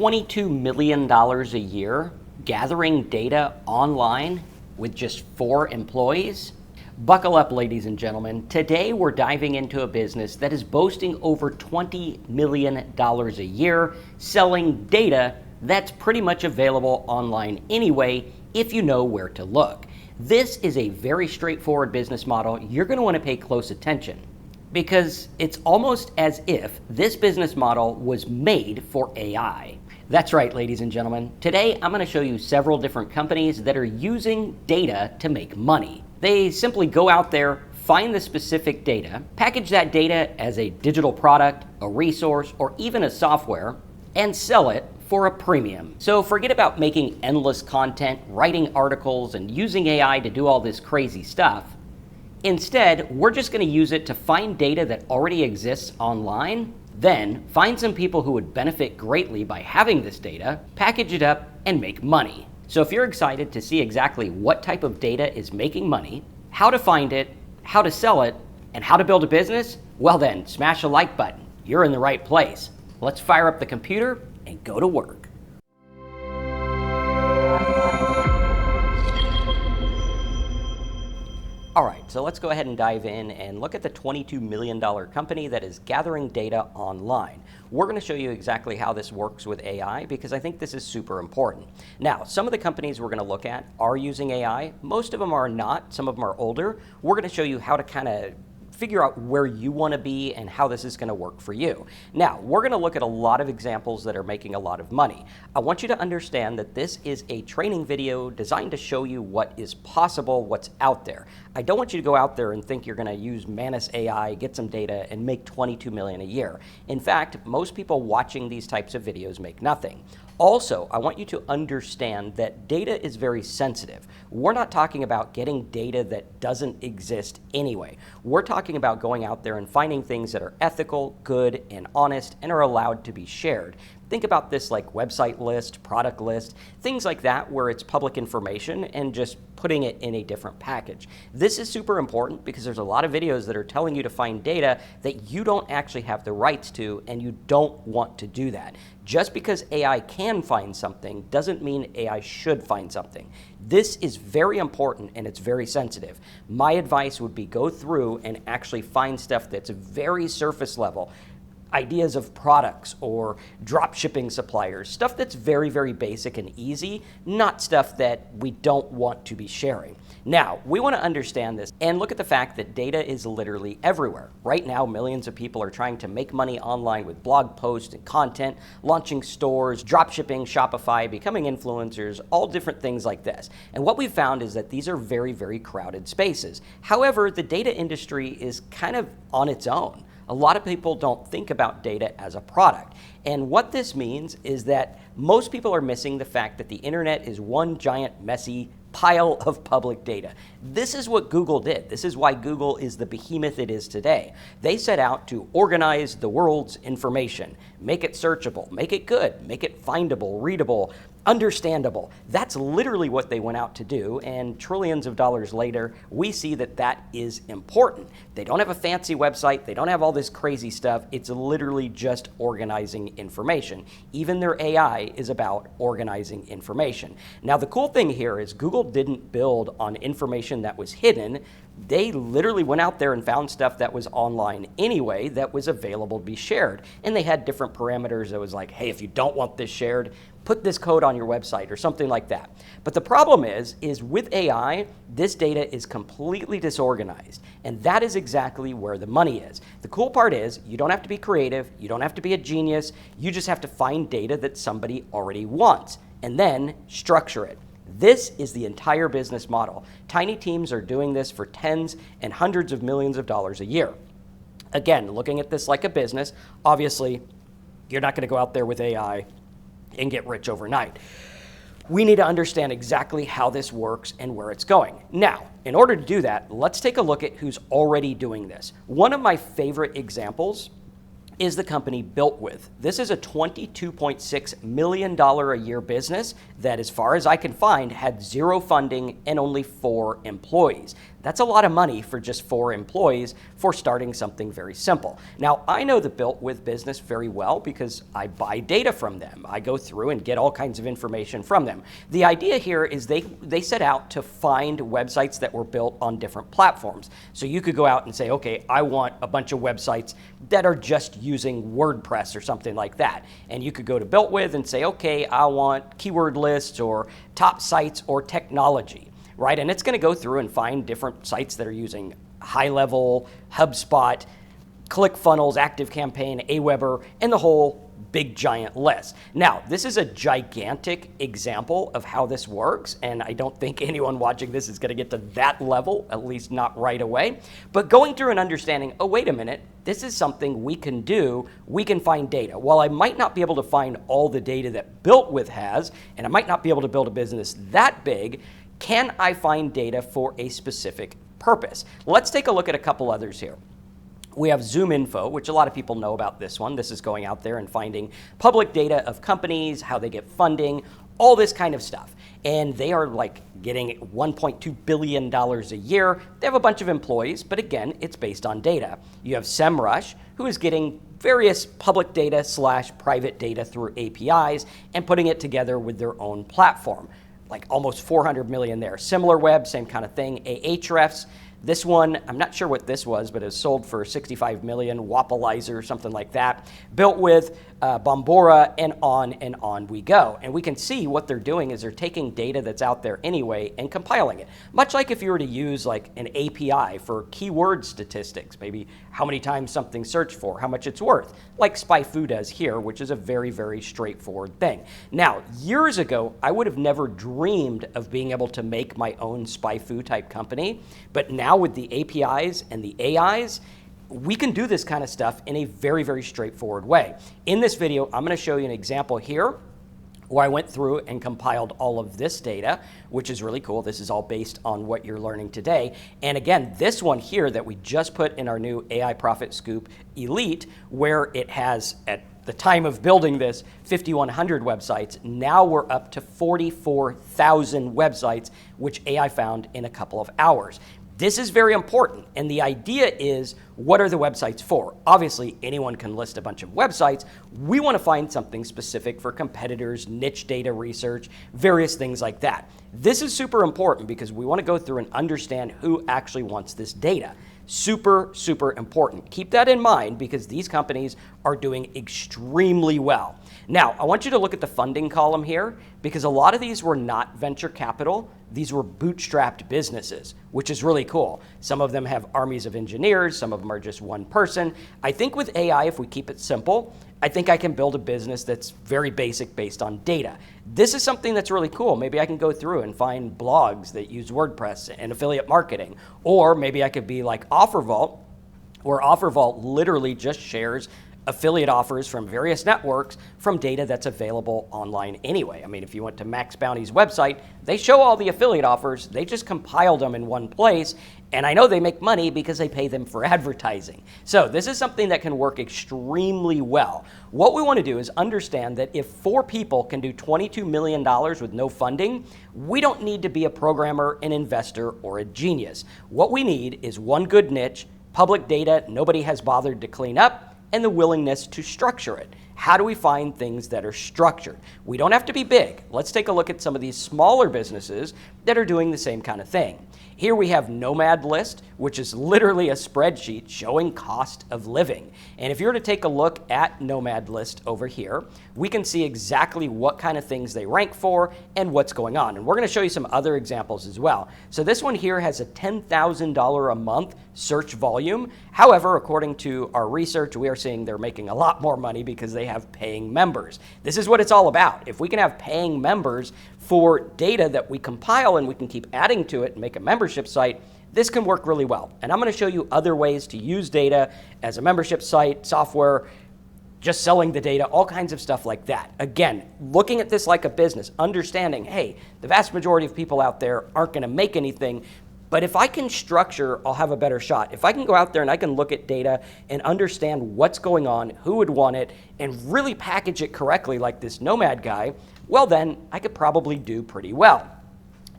$22 million a year gathering data online with just 4 employees? Buckle up, ladies and gentlemen. Today we're diving into a business that is boasting over $20 million a year, selling data that's pretty much available online anyway if you know where to look. This is a very straightforward business model. You're going to want to pay close attention because it's almost as if this business model was made for AI. That's right, ladies and gentlemen. Today I'm going to show you several different companies that are using data to make money. They simply go out there, find the specific data, package that data as a digital product, a resource, or even a software, and sell it for a premium. So forget about making endless content, writing articles, and using AI to do all this crazy stuff. Instead, we're just going to use it to find data that already exists online, then find some people who would benefit greatly by having this data, package it up, and make money. So if you're excited to see exactly what type of data is making money, how to find it, how to sell it, and how to build a business, well then, smash a like button. You're in the right place. Let's fire up the computer and go to work. All right, so let's go ahead and dive in and look at the $22 million company that is gathering data online. We're going to show you exactly how this works with AI because I think this is super important. Now, some of the companies we're going to look at are using AI. Most of them are not. Some of them are older. We're going to show you how to kind of figure out where you want to be and how this is going to work for you. Now, we're going to look at a lot of examples that are making a lot of money. I want you to understand that this is a training video designed to show you what is possible, what's out there. I don't want you to go out there and think you're going to use Manus AI, get some data, and make $22 million a year. In fact, most people watching these types of videos make nothing. Also, I want you to understand that data is very sensitive. We're not talking about getting data that doesn't exist anyway. We're talking about going out there and finding things that are ethical, good, and honest, and are allowed to be shared. Think about this like website list, product list, things like that where it's public information and just putting it in a different package. This is super important because there's a lot of videos that are telling you to find data that you don't actually have the rights to, and you don't want to do that. Just because AI can find something doesn't mean AI should find something. This is very important and it's very sensitive. My advice would be go through and actually find stuff that's very surface level. Ideas of products or drop shipping suppliers, stuff that's very, very basic and easy, not stuff that we don't want to be sharing. Now, we want to understand this and look at the fact that data is literally everywhere. Right now, millions of people are trying to make money online with blog posts and content, launching stores, drop shipping, Shopify, becoming influencers, all different things like this. And what we've found is that these are very, very crowded spaces. However, the data industry is kind of on its own. A lot of people don't think about data as a product. And what this means is that most people are missing the fact that the internet is one giant messy pile of public data. This is what Google did. This is why Google is the behemoth it is today. They set out to organize the world's information, make it searchable, make it good, make it findable, readable, understandable. That's literally what they went out to do, and trillions of dollars later, we see that that is important. They don't have a fancy website, they don't have all this crazy stuff, it's literally just organizing information. Even their AI is about organizing information. Now the cool thing here is Google didn't build on information that was hidden. They literally went out there and found stuff that was online anyway that was available to be shared. And they had different parameters that was like, hey, if you don't want this shared, put this code on your website or something like that. But the problem is with AI, this data is completely disorganized. And that is exactly where the money is. The cool part is you don't have to be creative, you don't have to be a genius, you just have to find data that somebody already wants and then structure it. This is the entire business model. Tiny teams are doing this for tens and hundreds of millions of dollars a year. Again, looking at this like a business, obviously, you're not going to go out there with AI and get rich overnight. We need to understand exactly how this works and where it's going. Now, in order to do that, let's take a look at who's already doing this. One of my favorite examples is the company builtwith. This is a $22.6 million a year business that, as far as I can find, had zero funding and only 4 employees. That's a lot of money for just 4 employees for starting something very simple. Now, I know the builtwith business very well because I buy data from them. I go through and get all kinds of information from them. The idea here is they set out to find websites that were built on different platforms. So you could go out and say, okay, I want a bunch of websites that are just using WordPress or something like that. And you could go to builtwith and say, okay, I want keyword lists or top sites or technology. Right? And it's going to go through and find different sites that are using high-level, HubSpot, ClickFunnels, ActiveCampaign, Aweber, and the whole big giant list. Now, this is a gigantic example of how this works, and I don't think anyone watching this is going to get to that level, at least not right away. But going through and understanding, oh, wait a minute, this is something we can do. We can find data. While I might not be able to find all the data that builtwith has, and I might not be able to build a business that big, can I find data for a specific purpose? Let's take a look at a couple others here. We have ZoomInfo, which a lot of people know about this one. This is going out there and finding public data of companies, how they get funding, all this kind of stuff. And they are like getting $1.2 billion a year. They have a bunch of employees, but again, it's based on data. You have SEMrush, who is getting various public data / private data through APIs and putting it together with their own platform. Like almost 400 million there. SimilarWeb, same kind of thing. Ahrefs. This one, I'm not sure what this was, but it was sold for 65 million, Wapalizer, something like that. builtwith, Bombora, and on we go. And we can see what they're doing is they're taking data that's out there anyway and compiling it. Much like if you were to use like an API for keyword statistics, maybe how many times something's searched for, how much it's worth, like SpyFu does here, which is a very, very straightforward thing. Now, years ago, I would have never dreamed of being able to make my own SpyFu type company, but now with the APIs and the AIs, we can do this kind of stuff in a very, very straightforward way. In this video, I'm going to show you an example here where I went through and compiled all of this data, which is really cool. This is all based on what you're learning today. And again, this one here that we just put in our new AI Profit Scoop Elite, where it has, at the time of building this, 5,100 websites. Now we're up to 44,000 websites, which AI found in a couple of hours. This is very important, and the idea is, what are the websites for? Obviously, anyone can list a bunch of websites. We want to find something specific for competitors, niche data research, various things like that. This is super important because we want to go through and understand who actually wants this data. Super, super important. Keep that in mind because these companies are doing extremely well. Now, I want you to look at the funding column here because a lot of these were not venture capital. These were bootstrapped businesses, which is really cool. Some of them have armies of engineers. Some of them are just one person. I think with AI, if we keep it simple, I think I can build a business that's very basic based on data. This is something that's really cool. Maybe I can go through and find blogs that use WordPress and affiliate marketing. Or maybe I could be like OfferVault, where OfferVault literally just shares affiliate offers from various networks from data that's available online anyway. I mean, if you went to Max Bounty's website, they show all the affiliate offers. They just compiled them in one place. And I know they make money because they pay them for advertising. So this is something that can work extremely well. What we want to do is understand that if 4 people can do $22 million with no funding, we don't need to be a programmer, an investor, or a genius. What we need is one good niche, public data nobody has bothered to clean up, and the willingness to structure it. How do we find things that are structured? We don't have to be big. Let's take a look at some of these smaller businesses that are doing the same kind of thing. Here we have Nomad List, which is literally a spreadsheet showing cost of living. And if you were to take a look at Nomad List over here, we can see exactly what kind of things they rank for and what's going on. And we're going to show you some other examples as well. So this one here has a $10,000 a month search volume. However, according to our research, we are seeing they're making a lot more money because they have paying members. This is what it's all about. If we can have paying members for data that we compile and we can keep adding to it and make a membership site, this can work really well. And I'm going to show you other ways to use data as a membership site, software, just selling the data, all kinds of stuff like that. Again, looking at this like a business, understanding, hey, the vast majority of people out there aren't going to make anything. But if I can structure, I'll have a better shot. If I can go out there and I can look at data and understand what's going on, who would want it, and really package it correctly like this Nomad guy, well then, I could probably do pretty well.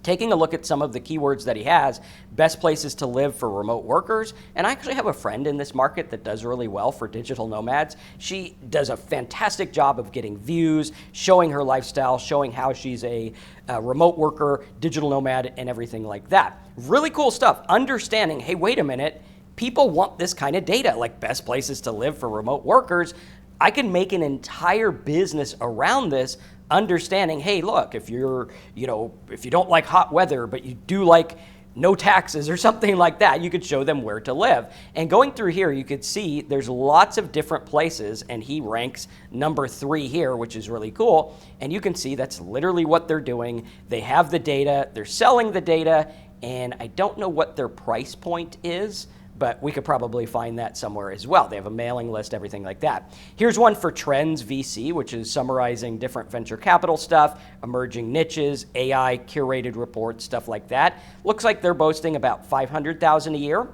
Taking a look at some of the keywords that he has, best places to live for remote workers, and I actually have a friend in this market that does really well for digital nomads. She does a fantastic job of getting views, showing her lifestyle, showing how she's a remote worker, digital nomad, and everything like that. Really cool stuff. Understanding, hey, wait a minute, people want this kind of data, like best places to live for remote workers. I can make an entire business around this, understanding, hey, look, if you're, if you don't like hot weather, but you do like no taxes or something like that, you could show them where to live. And going through here, you could see there's lots of different places, and he ranks number 3 here, which is really cool. And you can see that's literally what they're doing. They have the data, they're selling the data, and I don't know what their price point is, but we could probably find that somewhere as well. They have a mailing list, everything like that. Here's one for Trends VC, which is summarizing different venture capital stuff, emerging niches, AI, curated reports, stuff like that. Looks like they're boasting about $500,000 a year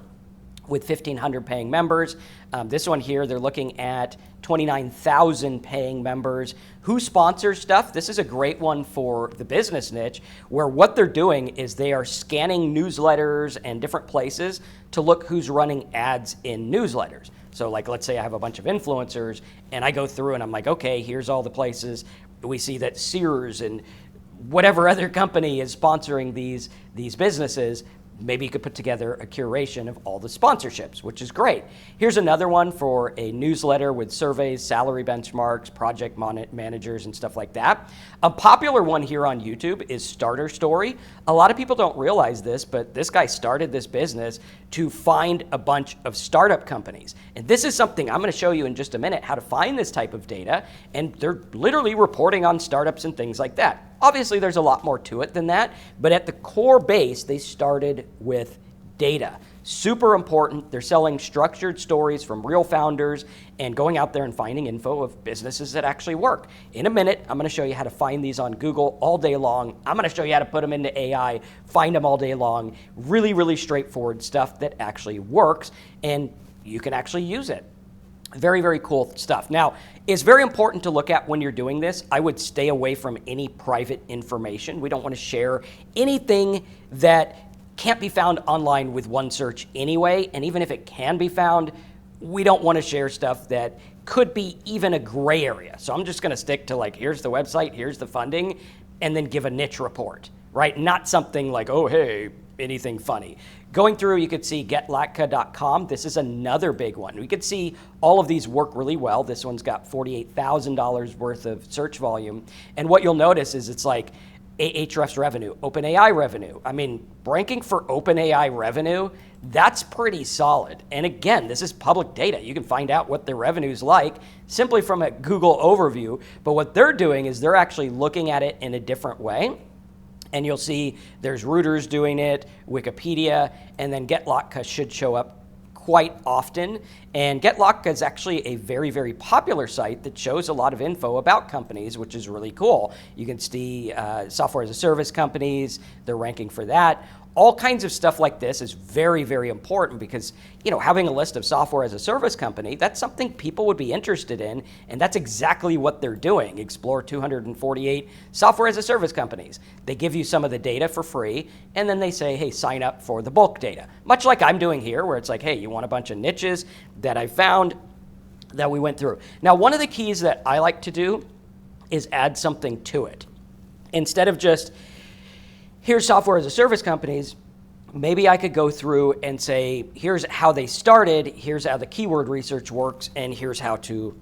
with 1,500 paying members. This one here, they're looking at 29,000 paying members. Who sponsors stuff? This is a great one for the business niche, where what they're doing is they are scanning newsletters and different places to look who's running ads in newsletters. So like, let's say I have a bunch of influencers and I go through and I'm like, okay, here's all the places. We see that Sears and whatever other company is sponsoring these businesses. Maybe you could put together a curation of all the sponsorships, which is great. Here's another one for a newsletter with surveys, salary benchmarks, project managers, and stuff like that. A popular one here on YouTube is Starter Story. A lot of people don't realize this, but this guy started this business to find a bunch of startup companies. And this is something I'm going to show you in just a minute, how to find this type of data. And they're literally reporting on startups and things like that. Obviously, there's a lot more to it than that, but at the core base, they started with data. Super important. They're selling structured stories from real founders and going out there and finding info of businesses that actually work. In a minute, I'm going to show you how to find these on Google all day long. I'm going to show you how to put them into AI, find them all day long. Really, really straightforward stuff that actually works, and you can actually use it. Very, very cool stuff. Now, it's very important to look at when you're doing this. I would stay away from any private information. We don't want to share anything that can't be found online with one search anyway. And even if it can be found, we don't want to share stuff that could be even a gray area. So I'm just going to stick to like, here's the website, here's the funding, and then give a niche report, right? Not something like, oh, hey, anything funny. Going through, you could see getlatka.com. This is another big one. We could see all of these work really well. This one's got $48,000 worth of search volume. And what you'll notice is it's like Ahrefs revenue, OpenAI revenue. I mean, ranking for OpenAI revenue, that's pretty solid. And again, this is public data. You can find out what their revenue's like simply from a Google overview. But what they're doing is they're actually looking at it in a different way. And you'll see there's Reuters doing it, Wikipedia, and then Getlatka should show up quite often. And Getlatka is actually a very, very popular site that shows a lot of info about companies, which is really cool. You can see software as a service companies, they're ranking for that. All kinds of stuff like this is very, very important because, having a list of software as a service company, that's something people would be interested in, and that's exactly what they're doing. Explore 248 software as a service companies. They give you some of the data for free, and then they say, hey, sign up for the bulk data. Much like I'm doing here, where it's like, hey, you want a bunch of niches that I found that we went through. Now, one of the keys that I like to do is add something to it. Instead of just, here's software as a service companies, maybe I could go through and say, here's how they started, here's how the keyword research works, and here's how to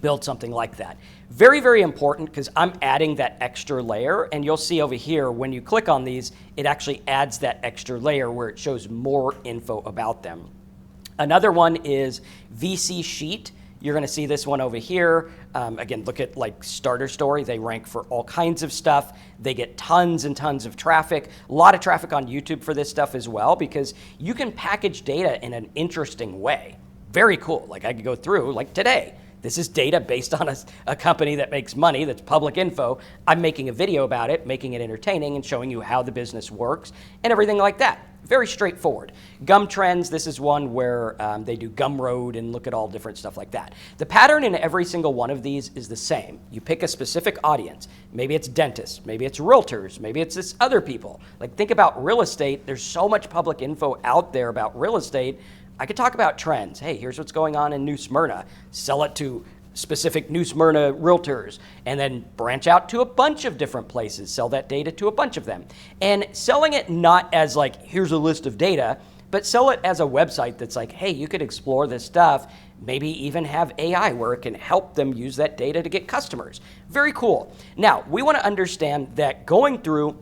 build something like that. Very, very important because I'm adding that extra layer, and you'll see over here when you click on these, it actually adds that extra layer where it shows more info about them. Another one is VC Sheet. You're going to see this one over here. Again, look at like Starter Story. They rank for all kinds of stuff. They get tons and tons of traffic. A lot of traffic on YouTube for this stuff as well because you can package data in an interesting way. Very cool. Like I could go through like today. This is data based on a company that makes money, that's public info. I'm making a video about it, making it entertaining and showing you how the business works and everything like that. Very straightforward. Gum trends, this is one where they do Gumroad and look at all different stuff like that. The pattern in every single one of these is the same. You pick a specific audience. Maybe it's dentists, maybe it's realtors, maybe it's this other people. Like think about real estate. There's so much public info out there about real estate. I could talk about trends. Hey, here's what's going on in New Smyrna. Sell it to specific New Smyrna realtors, and then branch out to a bunch of different places, sell that data to a bunch of them. And selling it not as like, here's a list of data, but sell it as a website that's like, hey, you could explore this stuff, maybe even have AI where it can help them use that data to get customers. Very cool. Now, we want to understand that going through,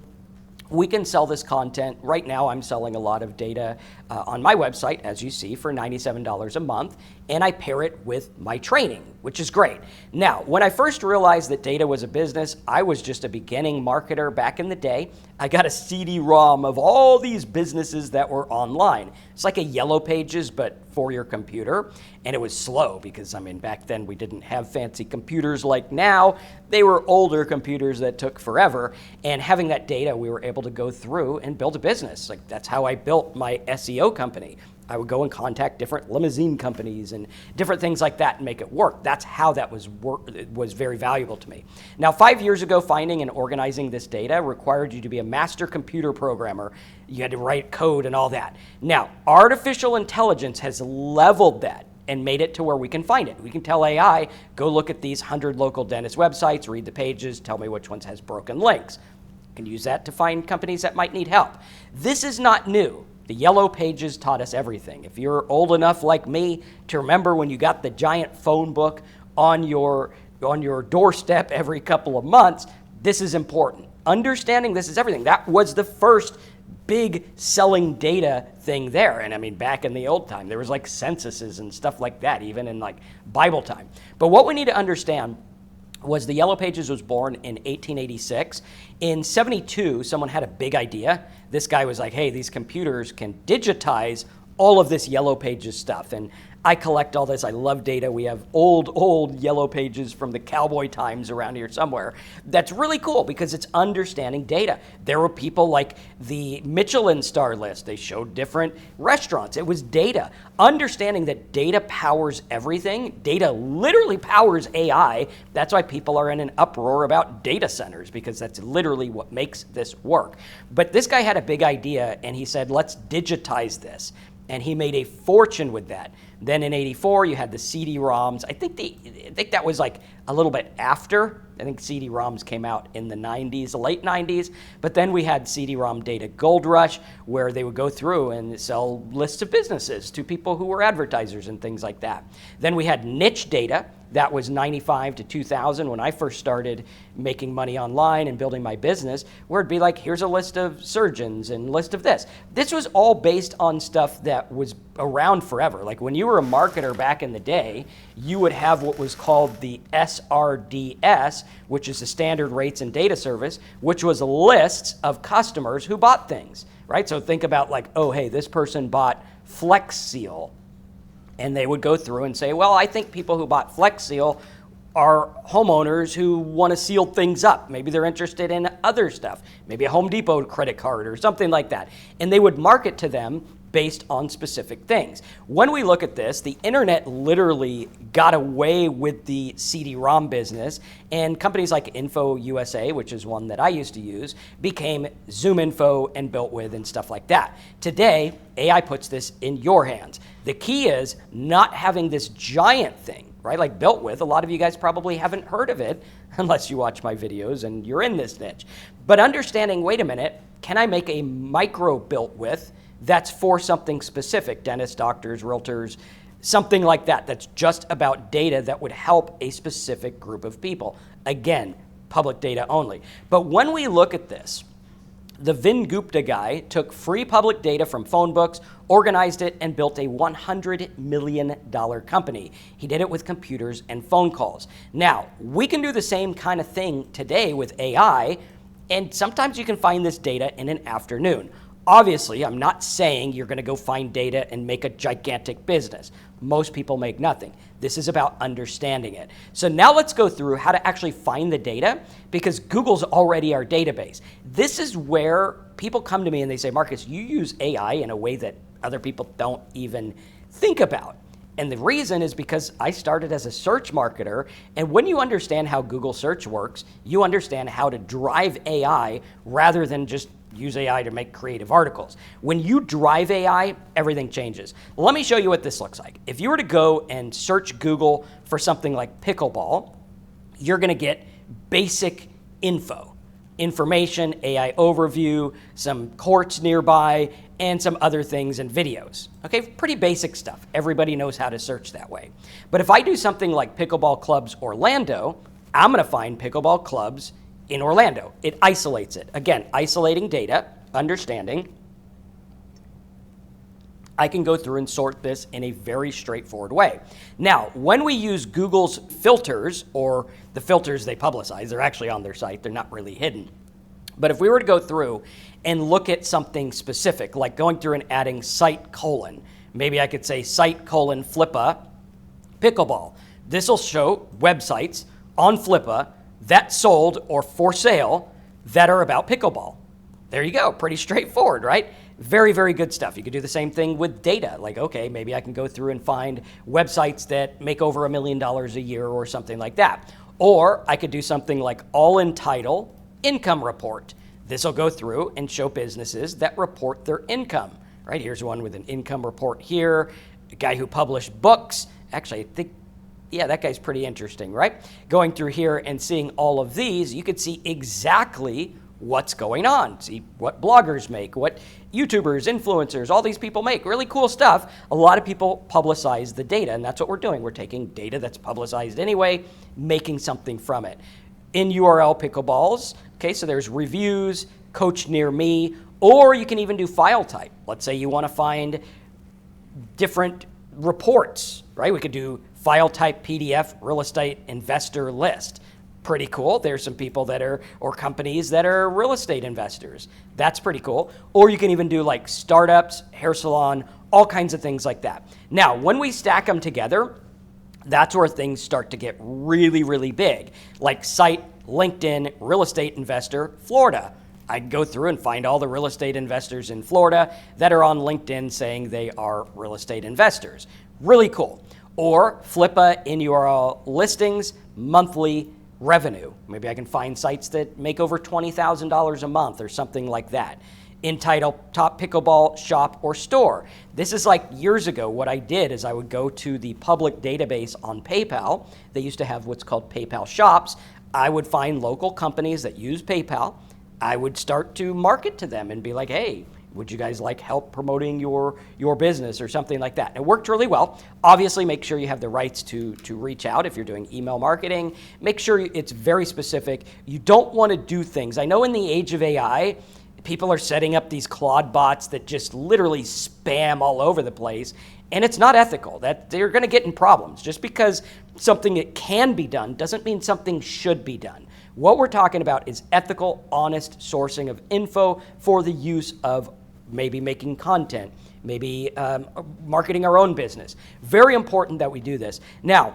we can sell this content. Right now, I'm selling a lot of data on my website, as you see, for $97 a month, and I pair it with my training, which is great. Now, when I first realized that data was a business, I was just a beginning marketer back in the day. I got a CD-ROM of all these businesses that were online. It's like a Yellow Pages, but for your computer, and it was slow because, I mean, back then we didn't have fancy computers like now. They were older computers that took forever, and having that data, we were able to go through and build a business. Like that's how I built my SEO company. I would go and contact different limousine companies and different things like that and make it work. That's how that was very valuable to me. Now, 5 years ago, finding and organizing this data required you to be a master computer programmer. You had to write code and all that. Now, artificial intelligence has leveled that and made it to where we can find it. We can tell AI, go look at these 100 local dentist websites, read the pages, tell me which ones has broken links. You can use that to find companies that might need help. This is not new. The Yellow Pages taught us everything. If you're old enough like me to remember when you got the giant phone book on your doorstep every couple of months, this is important. Understanding this is everything. That was the first big selling data thing there. And I mean, back in the old time, there was like censuses and stuff like that, even in like Bible time. But what we need to understand was the Yellow Pages was born in 1886. In 72, someone had a big idea. This guy was like, hey, these computers can digitize all of this Yellow Pages stuff. And I collect all this. I love data. We have old Yellow Pages from the cowboy times around here somewhere. That's really cool because it's understanding data. There were people like the Michelin star list. They showed different restaurants. It was data. Understanding that data powers everything. Data literally powers AI. That's why people are in an uproar about data centers, because that's literally what makes this work. But this guy had a big idea and he said, let's digitize this. And he made a fortune with that. Then in 84, you had the CD-ROMs. I think that was like a little bit after. I think CD-ROMs came out in the 90s, the late 90s. But then we had CD-ROM data gold rush, where they would go through and sell lists of businesses to people who were advertisers and things like that. Then we had niche data. That was 95 to 2000 when I first started making money online and building my business, where it'd be like, here's a list of surgeons and list of this. This was all based on stuff that was around forever. Like when you were a marketer back in the day, you would have what was called the SRDS, which is the Standard Rates and Data Service, which was lists of customers who bought things, right? So think about like, oh, hey, this person bought Flex Seal. And they would go through and say, well, I think people who bought Flex Seal are homeowners who want to seal things up. Maybe they're interested in other stuff, maybe a Home Depot credit card or something like that. And they would market to them based on specific things. When we look at this, the internet literally got away with the CD-ROM business, and companies like Info USA, which is one that I used to use, became ZoomInfo and builtwith and stuff like that. Today, AI puts this in your hands. The key is not having this giant thing, right? Like builtwith, a lot of you guys probably haven't heard of it unless you watch my videos and you're in this niche. But understanding, wait a minute, can I make a micro builtwith that's for something specific, dentists, doctors, realtors, something like that, that's just about data that would help a specific group of people. Again, public data only. But when we look at this, the Vin Gupta guy took free public data from phone books, organized it, and built a $100 million company. He did it with computers and phone calls. Now, we can do the same kind of thing today with AI, and sometimes you can find this data in an afternoon. Obviously, I'm not saying you're going to go find data and make a gigantic business. Most people make nothing. This is about understanding it. So now let's go through how to actually find the data, because Google's already our database. This is where people come to me and they say, Marcus, you use AI in a way that other people don't even think about. And the reason is because I started as a search marketer, and when you understand how Google search works, you understand how to drive AI rather than just use AI to make creative articles. When you drive AI, everything changes. Let me show you what this looks like. If you were to go and search Google for something like pickleball, you're going to get basic information, AI overview, some courts nearby, and some other things and videos. Okay, pretty basic stuff. Everybody knows how to search that way. But if I do something like Pickleball Clubs Orlando, I'm going to find pickleball clubs in Orlando. It isolates it. Again, isolating data, understanding. I can go through and sort this in a very straightforward way. Now, when we use Google's filters, or the filters they publicize, they're actually on their site, they're not really hidden. But if we were to go through and look at something specific, like going through and adding site colon, maybe I could say site colon Flippa pickleball. This will show websites on Flippa that sold or for sale that are about pickleball. There you go, pretty straightforward, right? Very, very good stuff. You could do the same thing with data. Like, okay, maybe I can go through and find websites that make over $1 million a year or something like that. Or I could do something like all in title income report. This will go through and show businesses that report their income, right? Here's one with an income report here, a guy who published books. Actually, I think, yeah, that guy's pretty interesting, right? Going through here and seeing all of these, you could see exactly what's going on. See what bloggers make, what YouTubers, influencers, all these people make. Really cool stuff. A lot of people publicize the data, and that's what we're doing. We're taking data that's publicized anyway, making something from it. In URL pickleballs, okay, so there's reviews, coach near me, or you can even do file type. Let's say you want to find different reports, right? We could do file type PDF real estate investor list. Pretty cool. There's some people that are, or companies that are real estate investors. That's pretty cool. Or you can even do like startups, hair salon, all kinds of things like that. Now, when we stack them together, that's where things start to get really, really big. Like site, LinkedIn, real estate investor, Florida. I'd go through and find all the real estate investors in Florida that are on LinkedIn saying they are real estate investors. Really cool. Or Flippa in URL listings, monthly revenue. Maybe I can find sites that make over $20,000 a month or something like that. In title, top pickleball shop or store. This is like years ago. What I did is I would go to the public database on PayPal. They used to have what's called PayPal shops. I would find local companies that use PayPal. I would start to market to them and be like, hey, would you guys like help promoting your business or something like that? And it worked really well. Obviously, make sure you have the rights to reach out if you're doing email marketing. Make sure it's very specific. You don't want to do things. I know in the age of AI, people are setting up these Claude bots that just literally spam all over the place, and it's not ethical. That they're going to get in problems. Just because something that can be done doesn't mean something should be done. What we're talking about is ethical, honest sourcing of info for the use of maybe making content, maybe marketing our own business. Very important that we do this. Now,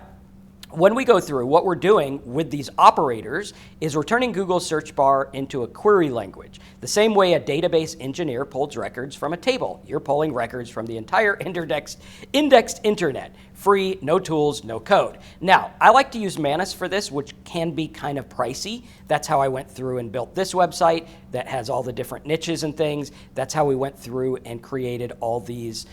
when we go through, what we're doing with these operators is we're turning Google's search bar into a query language. The same way a database engineer pulls records from a table. You're pulling records from the entire indexed internet. Free, no tools, no code. Now, I like to use Manus for this, which can be kind of pricey. That's how I went through and built this website that has all the different niches and things. That's how we went through and created all these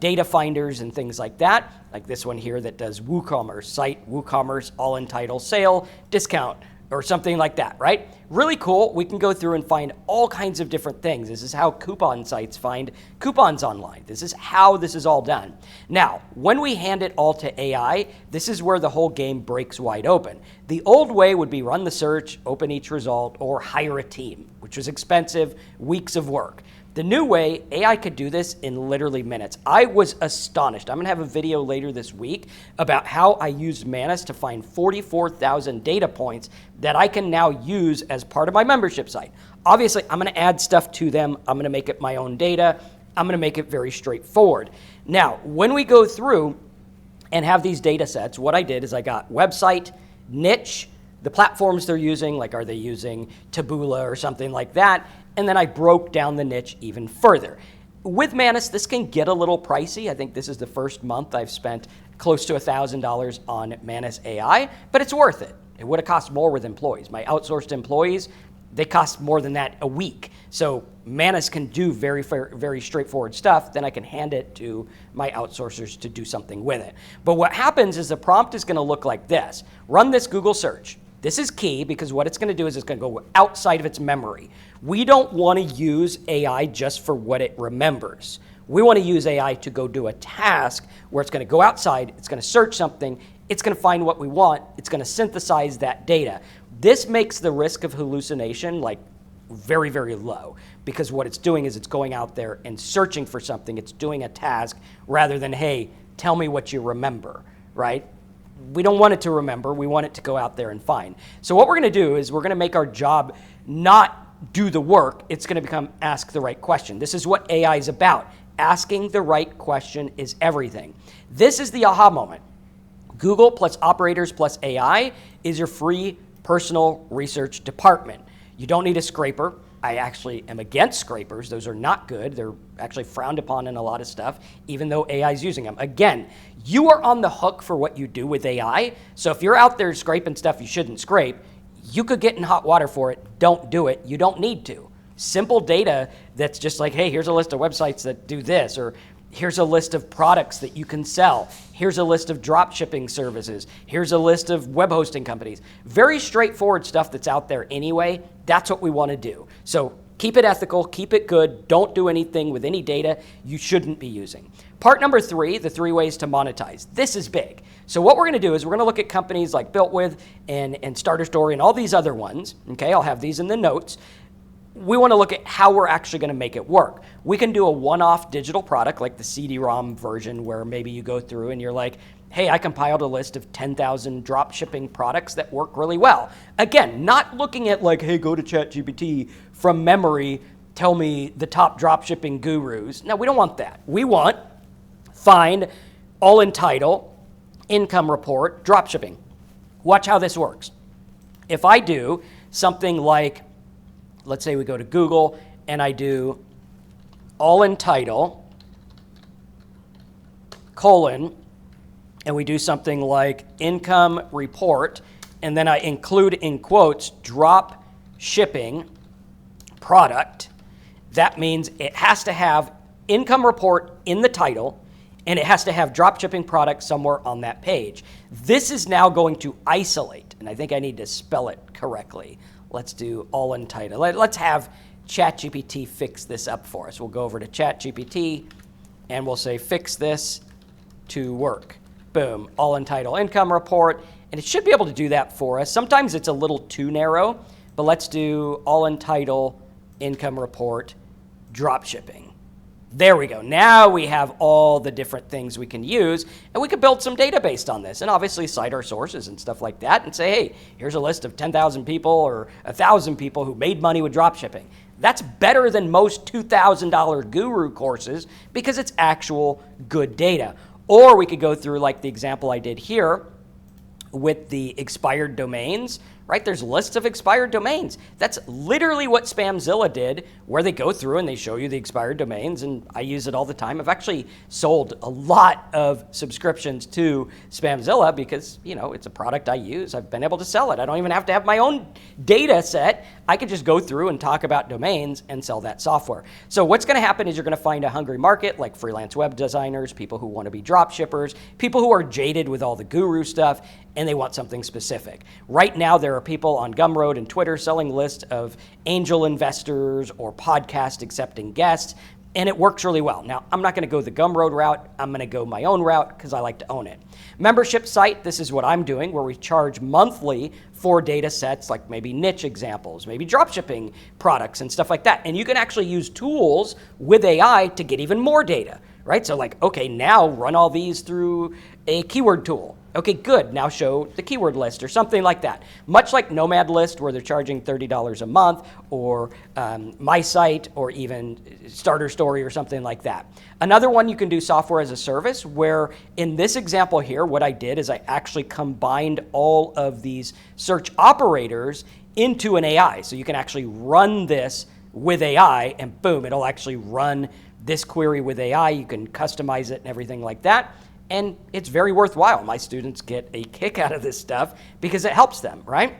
data finders and things like that, like this one here that does WooCommerce, site WooCommerce, all in title, sale, discount, or something like that, right? Really cool. We can go through and find all kinds of different things. This is how coupon sites find coupons online. This is how this is all done. Now, when we hand it all to AI, this is where the whole game breaks wide open. The old way would be run the search, open each result, or hire a team, which was expensive, weeks of work. The new way, AI could do this in literally minutes. I was astonished. I'm going to have a video later this week about how I used Manus to find 44,000 data points that I can now use as part of my membership site. Obviously, I'm going to add stuff to them. I'm going to make it my own data. I'm going to make it very straightforward. Now, when we go through and have these data sets, what I did is I got website, niche, the platforms they're using, like are they using Taboola or something like that, and then I broke down the niche even further. With Manus, this can get a little pricey. I think this is the first month I've spent close to $1,000 on Manus AI, but it's worth it. It would have cost more with employees. My outsourced employees, they cost more than that a week. So Manus can do very, very straightforward stuff. Then I can hand it to my outsourcers to do something with it. But what happens is the prompt is going to look like this. Run this Google search. This is key because what it's going to do is it's going to go outside of its memory. We don't want to use AI just for what it remembers. We want to use AI to go do a task where it's going to go outside, it's going to search something, it's going to find what we want, it's going to synthesize that data. This makes the risk of hallucination like very, very low because what it's doing is it's going out there and searching for something. It's doing a task rather than, hey, tell me what you remember, right? We don't want it to remember. We want it to go out there and find. So what we're going to do is we're going to make our job not do the work. It's going to become ask the right question. This is what AI is about. Asking the right question is everything. This is the aha moment. Google plus operators plus AI is your free personal research department. You don't need a scraper. I actually am against scrapers. Those are not good. They're actually frowned upon in a lot of stuff, even though AI is using them. Again, you are on the hook for what you do with AI. So if you're out there scraping stuff you shouldn't scrape, you could get in hot water for it. Don't do it. You don't need to. Simple data that's just like, hey, here's a list of websites that do this, or here's a list of products that you can sell. Here's a list of drop shipping services. Here's a list of web hosting companies. Very straightforward stuff that's out there anyway. That's what we want to do. So keep it ethical, keep it good. Don't do anything with any data you shouldn't be using. Part number 3, the 3 ways to monetize. This is big. So what we're going to do is we're going to look at companies like builtwith and Starter Story and all these other ones. Okay, I'll have these in the notes. We want to look at how we're actually going to make it work. We can do a one-off digital product like the CD-ROM version where maybe you go through and you're like, hey, I compiled a list of 10,000 drop shipping products that work really well. Again, not looking at like, hey, go to ChatGPT from memory, tell me the top drop shipping gurus. No, we don't want that. We want find, all in title, income report, drop shipping. Watch how this works. If I do something like, let's say we go to Google and I do all in title, colon, and we do something like income report, and then I include in quotes drop shipping product. That means it has to have income report in the title, and it has to have drop shipping product somewhere on that page. This is now going to isolate, and I think I need to spell it correctly. Let's do all in title. Let's have ChatGPT fix this up for us. We'll go over to ChatGPT and we'll say fix this to work. Boom, all in title income report. And it should be able to do that for us. Sometimes it's a little too narrow, but let's do all in title income report drop shipping. There we go. Now we have all the different things we can use, and we could build some data based on this and obviously cite our sources and stuff like that and say, hey, here's a list of 10,000 people or 1,000 people who made money with drop shipping. That's better than most $2,000 guru courses because it's actual good data. Or we could go through like the example I did here with the expired domains, right? There's lists of expired domains. That's literally what Spamzilla did, where they go through and they show you the expired domains, and I use it all the time. I've actually sold a lot of subscriptions to Spamzilla because, you know, it's a product I use. I've been able to sell it. I don't even have to have my own data set. I could just go through and talk about domains and sell that software. So what's going to happen is you're going to find a hungry market like freelance web designers, people who want to be drop shippers, people who are jaded with all the guru stuff, and they want something specific. Right now, there are people on Gumroad and Twitter selling lists of angel investors or podcast accepting guests, and it works really well. Now, I'm not going to go the Gumroad route. I'm going to go my own route because I like to own it. Membership site, this is what I'm doing, where we charge monthly for data sets like maybe niche examples, maybe dropshipping products and stuff like that. And you can actually use tools with AI to get even more data, right? So like, okay, now run all these through a keyword tool. Okay, good. Now show the keyword list or something like that. Much like Nomad List, where they're charging $30 a month, or My Site, or even Starter Story or something like that. Another one, you can do software as a service, where in this example here, what I did is I actually combined all of these search operators into an AI. So you can actually run this with AI, and boom, it'll actually run this query with AI. You can customize it and everything like that. And it's very worthwhile. My students get a kick out of this stuff because it helps them, right?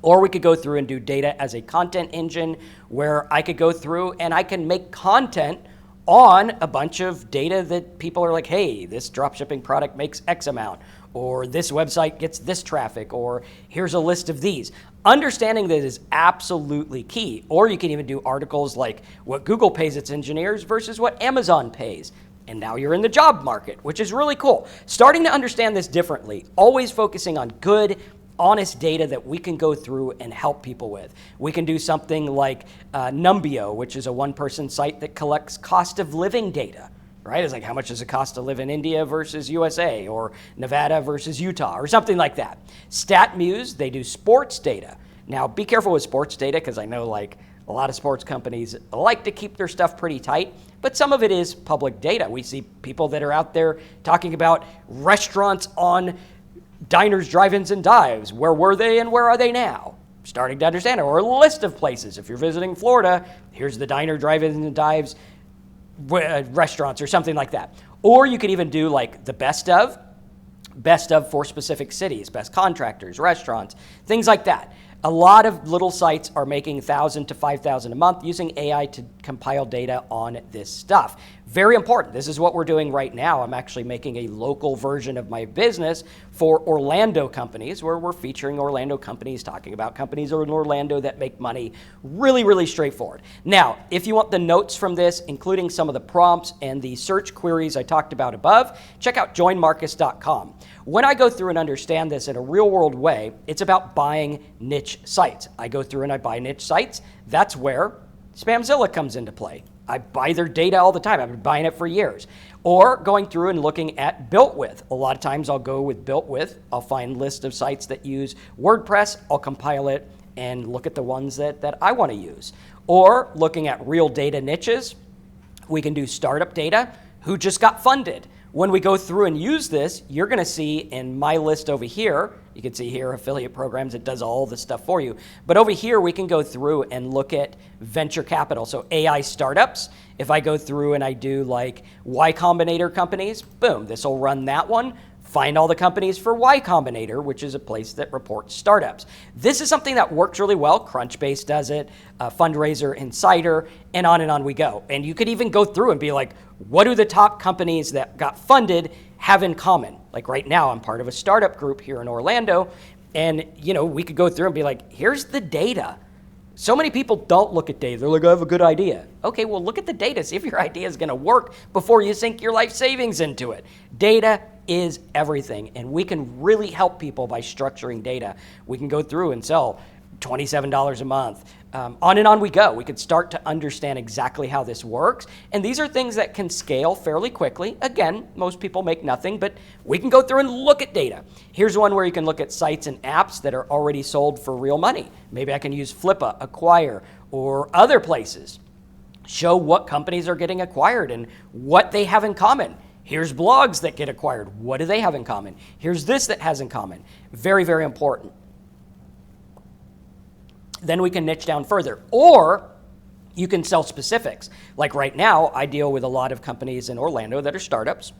Or we could go through and do data as a content engine, where I could go through and I can make content on a bunch of data that people are like, hey, this dropshipping product makes X amount, or this website gets this traffic, or here's a list of these. Understanding that is absolutely key. Or you can even do articles like what Google pays its engineers versus what Amazon pays. And now you're in the job market, which is really cool. Starting to understand this differently, always focusing on good, honest data that we can go through and help people with. We can do something like Numbeo, which is a one-person site that collects cost of living data, right? It's like, how much does it cost to live in India versus USA, or Nevada versus Utah, or something like that. StatMuse, they do sports data. Now, be careful with sports data, because I know like a lot of sports companies like to keep their stuff pretty tight, but some of it is public data. We see people that are out there talking about restaurants on diners, drive-ins, and dives. Where were they and where are they now? Starting to understand it. Or a list of places. If you're visiting Florida, here's the diner, drive-ins, and dives restaurants, or something like that. Or you could even do like the best of for specific cities, best contractors, restaurants, things like that. A lot of little sites are making $1,000 to $5,000 a month using AI to compile data on this stuff. Very important. This is what we're doing right now. I'm actually making a local version of my business for Orlando companies, where we're featuring Orlando companies, talking about companies in Orlando that make money. Really, really straightforward. Now, if you want the notes from this, including some of the prompts and the search queries I talked about above, check out joinmarcus.com. When I go through and understand this in a real world way, it's about buying niche sites. I go through and I buy niche sites. That's where Spamzilla comes into play. I buy their data all the time. I've been buying it for years. Or going through and looking at builtwith. A lot of times I'll go with builtwith. I'll find lists of sites that use WordPress. I'll compile it and look at the ones that I want to use. Or looking at real data niches, we can do startup data. Who just got funded? When we go through and use this, you're going to see in my list over here, you can see here affiliate programs, it does all the stuff for you. But over here, we can go through and look at venture capital. So AI startups, if I go through and I do like Y Combinator companies, boom, this will run that one. Find all the companies for Y Combinator, which is a place that reports startups. This is something that works really well. Crunchbase does it, Fundraiser Insider, and on we go. And you could even go through and be like, what do the top companies that got funded have in common? Like right now, I'm part of a startup group here in Orlando, and we could go through and be like, here's the data. So many people don't look at data. They're like, I have a good idea. Okay, well, look at the data. See if your idea is going to work before you sink your life savings into it. Data is everything, and we can really help people by structuring data. We can go through and sell $27 a month. On and on we go. We could start to understand exactly how this works. And these are things that can scale fairly quickly. Again, most people make nothing, but we can go through and look at data. Here's one where you can look at sites and apps that are already sold for real money. Maybe I can use Flippa, Acquire, or other places. Show what companies are getting acquired and what they have in common. Here's blogs that get acquired. What do they have in common? Here's this that has in common. Very, very important. Then we can niche down further. Or you can sell specifics. Like right now, I deal with a lot of companies in Orlando that are startups.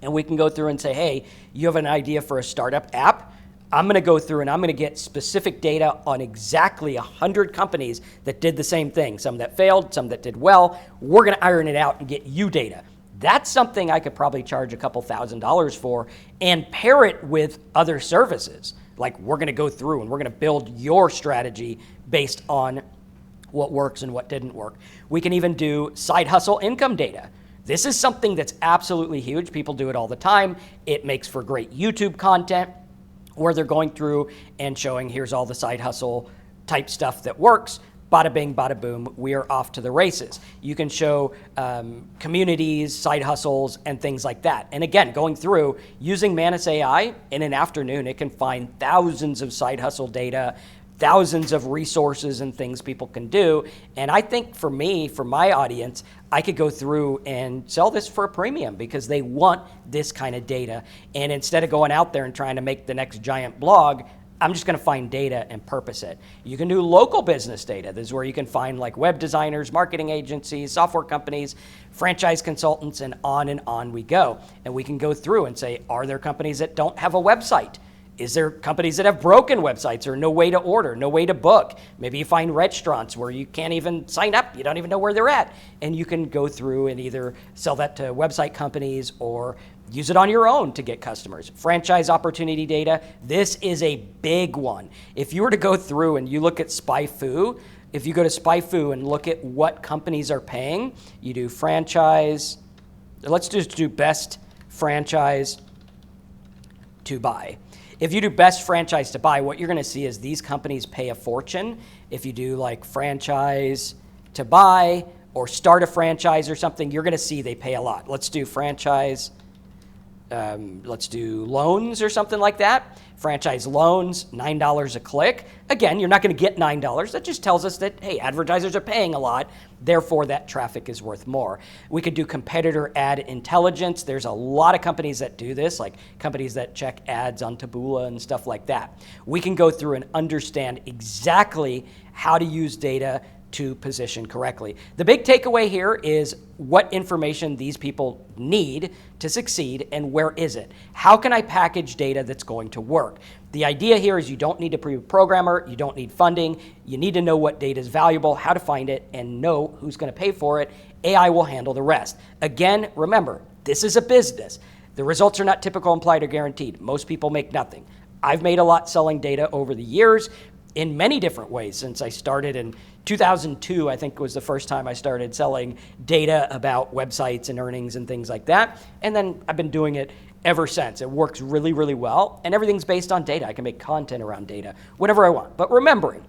And we can go through and say, hey, you have an idea for a startup app? I'm going to go through and I'm going to get specific data on exactly 100 companies that did the same thing. Some that failed, some that did well. We're going to iron it out and get you data. That's something I could probably charge a couple $1,000s for and pair it with other services. Like we're going to go through and we're going to build your strategy based on what works and what didn't work. We can even do side hustle income data. This is something that's absolutely huge. People do it all the time. It makes for great YouTube content where they're going through and showing here's all the side hustle type stuff that works. bada bing, bada boom, we are off to the races. You can show communities, side hustles, and things like that. And again, going through, using Manus AI, in an afternoon, it can find thousands of side hustle data, thousands of resources and things people can do. And I think for me, for my audience, I could go through and sell this for a premium because they want this kind of data. And instead of going out there and trying to make the next giant blog, I'm just going to find data and purpose it. You can do local business data. This is where you can find like web designers, marketing agencies, software companies, franchise consultants, and on we go. And we can go through and say, are there companies that don't have a website? Is there companies that have broken websites or no way to order, no way to book? Maybe you find restaurants where you can't even sign up. You don't even know where they're at. And you can go through and either sell that to website companies or use it on your own to get customers. Franchise opportunity data. This is a big one. If you were to go through and you look at SpyFu, if you go to SpyFu and look at what companies are paying, you do franchise. Let's just do best franchise to buy. If you do best franchise to buy, what you're going to see is these companies pay a fortune. If you do like franchise to buy or start a franchise or something, you're going to see they pay a lot. Let's do franchise. Let's do loans or something like that. Franchise loans, $9 a click. Again, you're not going to get $9. That just tells us that, hey, advertisers are paying a lot. Therefore, that traffic is worth more. We could do competitor ad intelligence. There's a lot of companies that do this, like companies that check ads on Taboola and stuff like that. We can go through and understand exactly how to use data to position correctly. The big takeaway here is what information these people need to succeed and where is it? How can I package data that's going to work? The idea here is you don't need to be a programmer, you don't need funding, you need to know what data is valuable, how to find it, and know who's going to pay for it. AI will handle the rest. Again, remember, this is a business. The results are not typical, implied, or guaranteed. Most people make nothing. I've made a lot selling data over the years in many different ways since I started in 2002, I think was the first time I started selling data about websites and earnings and things like that. And then I've been doing it ever since. It works really, really well. And everything's based on data. I can make content around data, whatever I want. But remembering,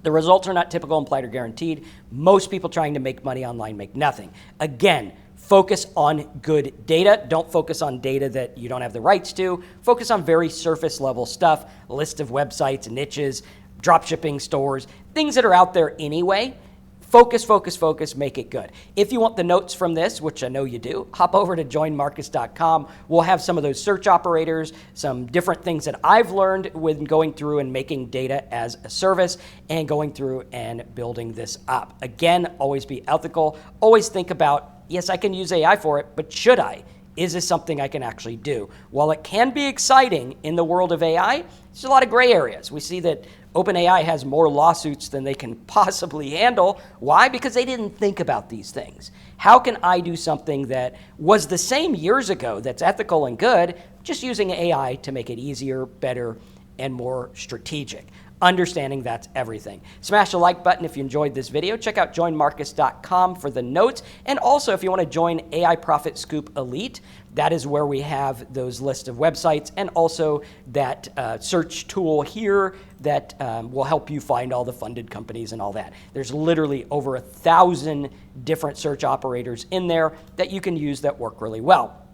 the results are not typical, implied, or guaranteed. Most people trying to make money online make nothing. Again, focus on good data. Don't focus on data that you don't have the rights to. Focus on very surface level stuff, list of websites, niches, dropshipping stores, things that are out there anyway. Focus, focus, focus, make it good. If you want the notes from this, which I know you do, hop over to joinmarcus.com. We'll have some of those search operators, some different things that I've learned when going through and making data as a service and going through and building this up. Again, always be ethical. Always think about, yes, I can use AI for it, but should I? Is this something I can actually do? While it can be exciting in the world of AI, there's a lot of gray areas. We see that OpenAI has more lawsuits than they can possibly handle. Why? Because they didn't think about these things. How can I do something that was the same years ago that's ethical and good, just using AI to make it easier, better, and more strategic? Understanding that's everything. Smash the like button if you enjoyed this video. Check out joinmarcus.com for the notes. And also, if you want to join AI Profit Scoop Elite, that is where we have those list of websites and also that search tool here that will help you find all the funded companies and all that. There's literally over 1,000 different search operators in there that you can use that work really well.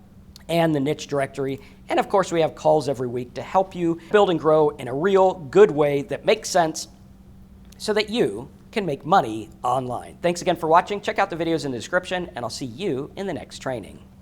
And the niche directory. And of course, we have calls every week to help you build and grow in a real good way that makes sense so that you can make money online. Thanks again for watching. Check out the videos in the description, and I'll see you in the next training.